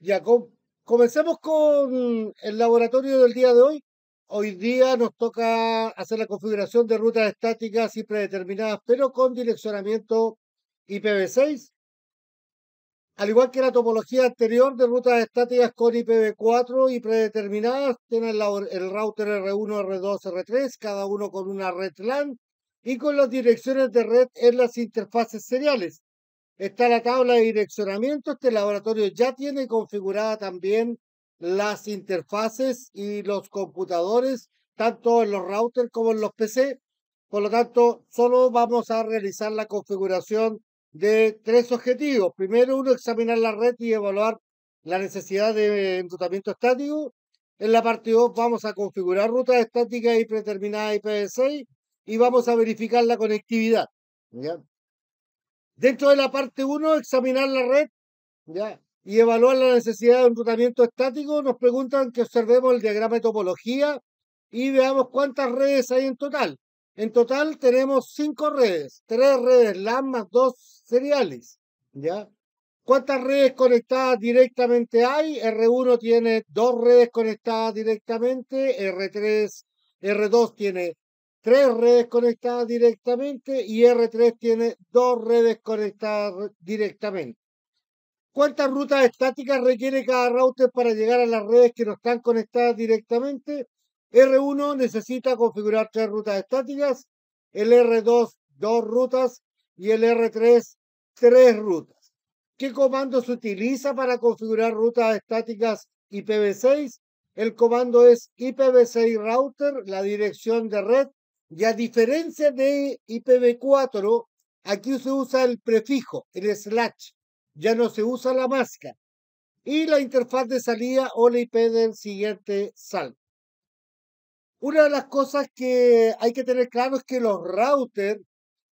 Ya, comencemos con el laboratorio del día de hoy. Hoy día nos toca hacer la configuración de rutas estáticas y predeterminadas, pero con direccionamiento IPv6. Al igual que la topología anterior de rutas estáticas con IPv4 y predeterminadas, tiene el router R1, R2, R3, cada uno con una red LAN y con las direcciones de red en las interfaces seriales. Está la tabla de direccionamiento. Este laboratorio ya tiene configurada también las interfaces y los computadores, tanto en los routers como en los PC. Por lo tanto, solo vamos a realizar la configuración de tres objetivos. Primero, uno, examinar la red y evaluar la necesidad de enrutamiento estático. En la parte 2 vamos a configurar rutas estáticas y predeterminadas IPv6 y vamos a verificar la conectividad. ¿Ya? Dentro de la parte 1, examinar la red, ¿ya? Y evaluar la necesidad de enrutamiento estático. Nos preguntan que observemos el diagrama de topología y veamos cuántas redes hay en total. En total tenemos 5 redes, 3 redes LAN más 2 seriales, ¿ya? ¿Cuántas redes conectadas directamente hay? R1 tiene 2 redes conectadas directamente, R3, R2 tiene 3 redes conectadas directamente y R3 tiene 2 redes conectadas directamente. ¿Cuántas rutas estáticas requiere cada router para llegar a las redes que no están conectadas directamente? R1 necesita configurar 3 rutas estáticas, el R2 2 rutas y el R3 3 rutas. ¿Qué comando se utiliza para configurar rutas estáticas IPv6? El comando es IPv6 router, la dirección de red, y a diferencia de IPv4, aquí se usa el prefijo, el slash, ya no se usa la máscara. Y la interfaz de salida o la IP del siguiente salto. Una de las cosas que hay que tener claro es que los routers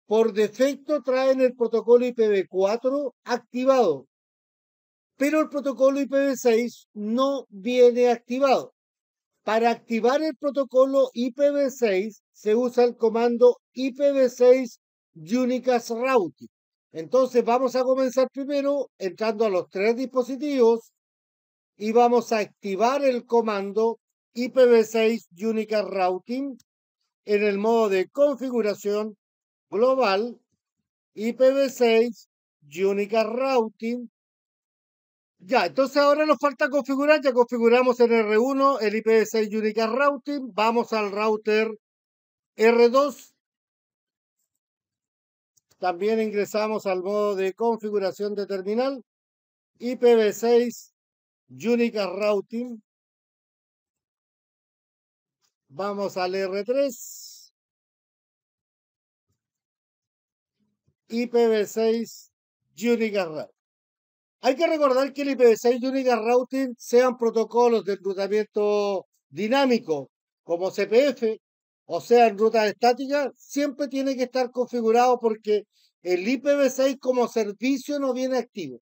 por defecto traen el protocolo IPv4 activado, pero el protocolo IPv6 no viene activado. Para activar el protocolo IPv6 se usa el comando IPv6 Unicast Routing. Entonces vamos a comenzar primero entrando a los 3 dispositivos y vamos a activar el comando IPv6 Unicast Routing en el modo de configuración global. IPv6 Unicast Routing. Ya, entonces ahora nos falta configurar, ya configuramos en R1 el IPv6 Unicast Routing, vamos al router R2, también ingresamos al modo de configuración de terminal, IPv6 Unicast Routing, vamos al R3, IPv6 Unicast Routing. Hay que recordar que el IPv6 Unicast Routing sean protocolos de enrutamiento dinámico como CPF, o sea, en rutas estáticas, siempre tiene que estar configurado porque el IPv6 como servicio no viene activo.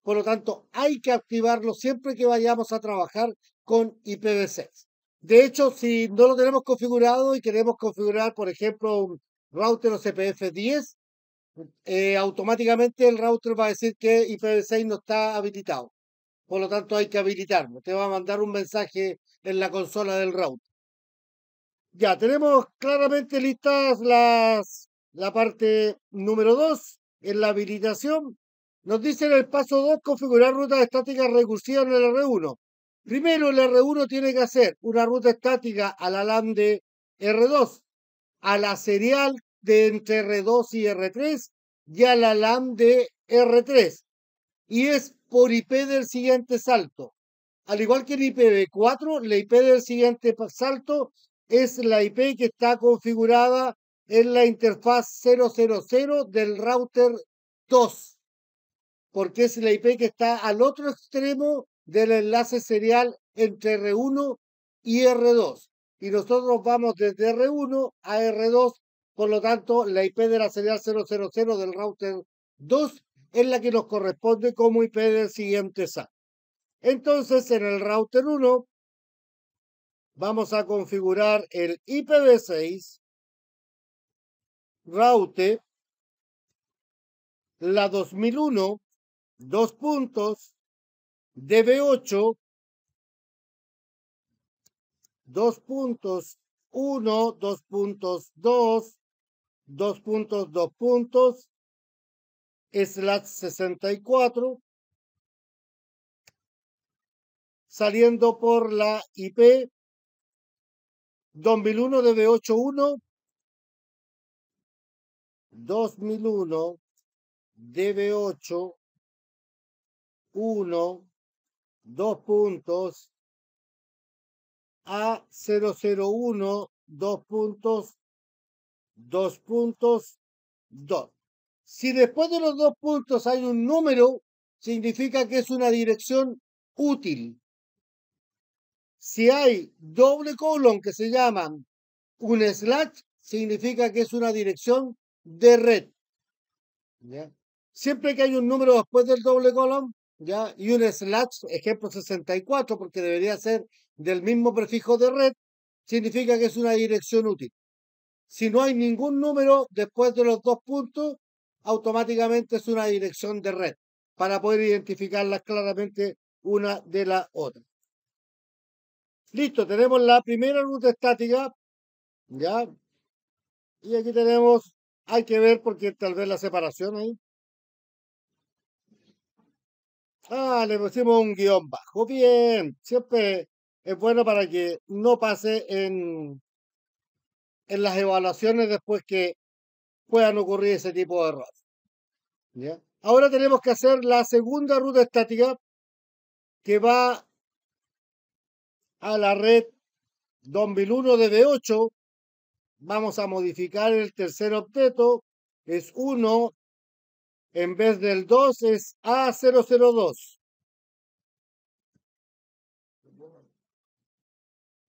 Por lo tanto, hay que activarlo siempre que vayamos a trabajar con IPv6. De hecho, si no lo tenemos configurado y queremos configurar, por ejemplo, un router o CPF 10, automáticamente el router va a decir que IPv6 no está habilitado. Por lo tanto, hay que habilitarlo. Te va a mandar un mensaje en la consola del router. Ya, tenemos claramente listas la parte número 2 en la habilitación. Nos dice en el paso 2 configurar rutas estáticas recursivas en el R1. Primero, el R1 tiene que hacer una ruta estática a la LAN de R2, a la serial de entre R2 y R3 y a la LAN de R3. Y es por IP del siguiente salto. Al igual que en IPv4, la IP del siguiente salto es la IP que está configurada en la interfaz 000 del router 2, porque es la IP que está al otro extremo del enlace serial entre R1 y R2. Y nosotros vamos desde R1 a R2, por lo tanto, la IP de la serial 000 del router 2 es la que nos corresponde como IP del siguiente salto. Entonces, en el router 1 vamos a configurar el IPv6 route la 2001, dos puntos, DB8, dos puntos, 1, dos puntos, 2, dos puntos, slash 64, saliendo por la IP 2001 DB81, 2001 DB8, 1, dos puntos, A001, dos puntos, 2. Si después de los dos puntos hay un número, significa que es una dirección útil. Si hay doble colon que se llaman un slash, significa que es una dirección de red. ¿Ya? Siempre que hay un número después del doble colon, ¿ya? Y un slash, ejemplo 64, porque debería ser del mismo prefijo de red, significa que es una dirección útil. Si no hay ningún número después de los dos puntos, automáticamente es una dirección de red, para poder identificarlas claramente una de la otra. Listo, tenemos la primera ruta estática, ¿ya? Y aquí tenemos, hay que ver porque tal vez la separación ahí. Le pusimos un guión bajo. Bien, siempre es bueno para que no pase en las evaluaciones después que puedan ocurrir ese tipo de errores. ¿Ya? Ahora tenemos que hacer la segunda ruta estática que va a la red 2001 DB8. Vamos a modificar el tercer objeto. Es 1, en vez del 2 es A002.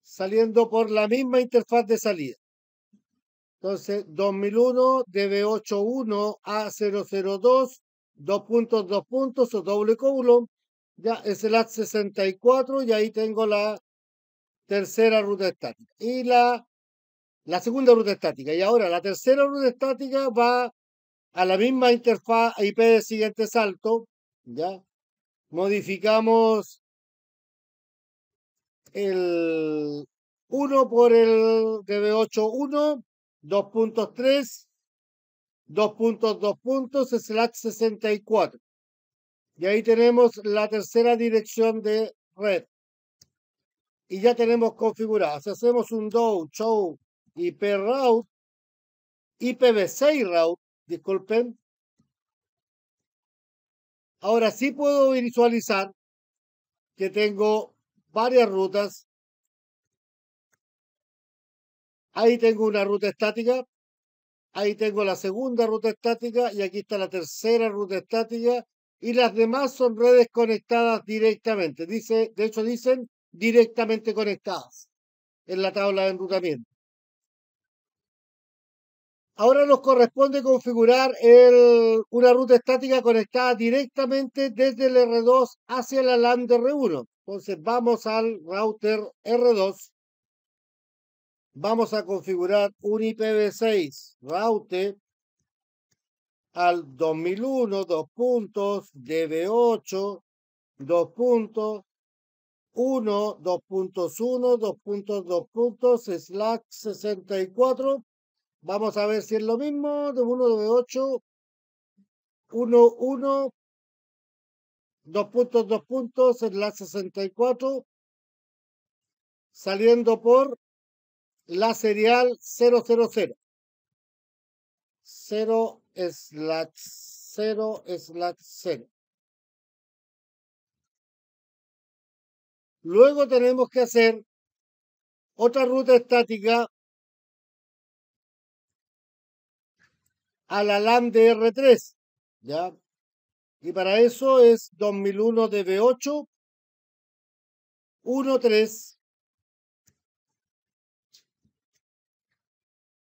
Saliendo por la misma interfaz de salida. Entonces, 2001 DB81 A002, dos puntos o doble colon, ya es el A64 y ahí tengo la tercera ruta estática. Y la segunda ruta estática. Y ahora la tercera ruta estática va a la misma interfaz IP de siguiente salto, ¿ya? Modificamos el 1 por el DB81, 2.3, dos puntos, slash 64. Y ahí tenemos la tercera dirección de red. Y ya tenemos configurado. Si hacemos un do show IP route, IPv6 route, disculpen. Ahora sí puedo visualizar que tengo varias rutas. Ahí tengo una ruta estática, ahí tengo la segunda ruta estática y aquí está la tercera ruta estática y las demás son redes conectadas directamente. De hecho dicen directamente conectadas en la tabla de enrutamiento. Ahora nos corresponde configurar una ruta estática conectada directamente desde el R2 hacia la LAN de R1. Entonces vamos al router R2. Vamos a configurar un IPv6 route al 2001, dos puntos, DB8, dos puntos, 1, 2.1, dos puntos, slash 64. Vamos a ver si es lo mismo, de 1, DB8, 1, 1, dos puntos, slash 64, saliendo por la serial 000. 0 slash 0 slash 0. Luego tenemos que hacer otra ruta estática a la LAN de R3, ¿ya? Y para eso es 2001 DB8, 13,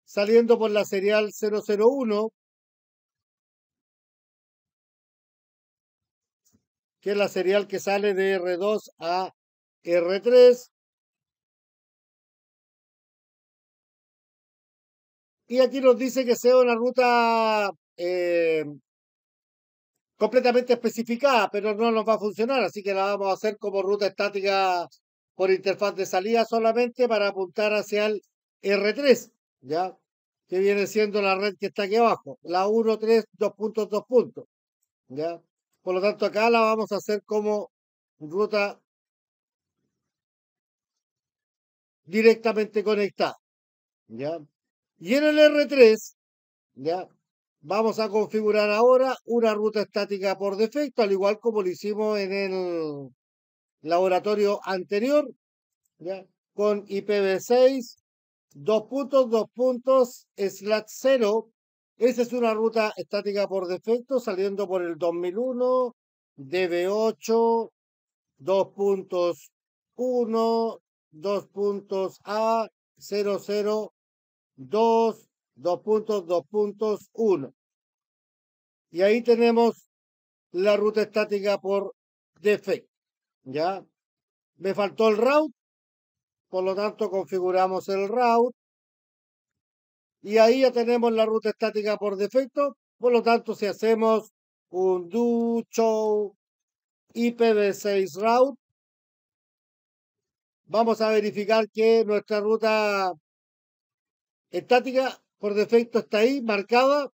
saliendo por la serial 001, que es la serial que sale de R2 a R3. Y aquí nos dice que sea una ruta completamente especificada, pero no nos va a funcionar, así que la vamos a hacer como ruta estática por interfaz de salida solamente para apuntar hacia el R3, ¿ya? Que viene siendo la red que está aquí abajo, la 1, 3, 2 puntos, 2 puntos, ¿ya? Por lo tanto, acá la vamos a hacer como ruta directamente conectada, ¿ya? Y en el R3, ¿ya? Vamos a configurar ahora una ruta estática por defecto, al igual como lo hicimos en el laboratorio anterior, ¿ya? Con IPv6, dos puntos, slash 0. Esa es una ruta estática por defecto, saliendo por el 2001, DB8, 2.1, 2 puntos A, 00, 2, 2 puntos, 2 puntos, 1. Y ahí tenemos la ruta estática por defecto, ¿ya? Me faltó el route, por lo tanto configuramos el route y ahí ya tenemos la ruta estática por defecto. Por lo tanto, si hacemos un do show IPv6 route, vamos a verificar que nuestra ruta estática por defecto está ahí marcada,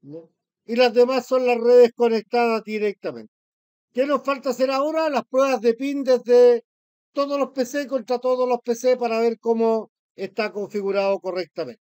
¿no? Y las demás son las redes conectadas directamente. ¿Qué nos falta hacer ahora? Las pruebas de PIN desde todos los PC contra todos los PC para ver cómo está configurado correctamente.